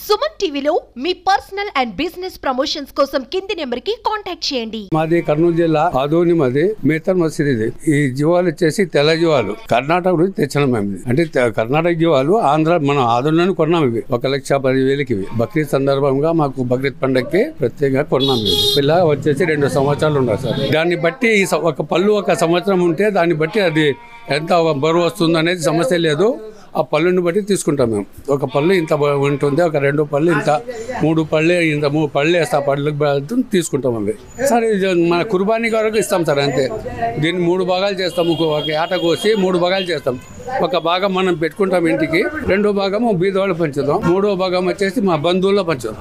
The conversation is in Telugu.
సుమన్ టీవీలో మీ పర్సనల్ అండ్ బిజినెస్ ప్రమోషన్స్ కోసం కింది నెంబర్ కి కాంటాక్ట్ చేయండి. మాది కర్నూలు జిల్లా ఆదోని, మాది మేతర్ మసీద్. ఇది ఈ జీవాలు వచ్చేసి తెల్ల జీవాలు కర్ణాటక నుంచి తెచ్చినాం మేము. అంటే కర్ణాటక జీవాలు ఆంధ్ర మనం ఆదోనిలోనే కొన్నాం. ఇవి 1,10,000 ఇవి బక్రీద్ సందర్భంగా మాకు బక్రీద్ పండగకి ప్రత్యేకంగా కొన్నాం. ఇవి పిల్ల వచ్చేసి 2 సంవత్సరాలు ఉన్నారు సార్. దాన్ని బట్టి ఒక పళ్ళు 1 సంవత్సరం ఉంటే దాన్ని బట్టి అది ఎంత బరువు వస్తుంది అనేది సమస్య లేదు. ఆ పళ్ళుని బట్టి తీసుకుంటాం మేము. ఒక పళ్ళు ఇంత ఉంటుంది, ఒక 2 పళ్ళు ఇంత, 3 పళ్ళు ఇంత, 3 పళ్ళు వేస్తా పళ్ళు తీసుకుంటాం. అవి సార్ మన కుర్బానీ వరకు ఇస్తాం సార్. అంతే. దీన్ని 3 భాగాలు చేస్తాము. ఒక ఏట కోసి 3 భాగాలు చేస్తాం. ఒక భాగం మనం పెట్టుకుంటాం ఇంటికి, 2వ భాగం బీదవాళ్ళు పంచుతాం, 3వ భాగం వచ్చేసి మా బంధువుల్లో పంచుతాం.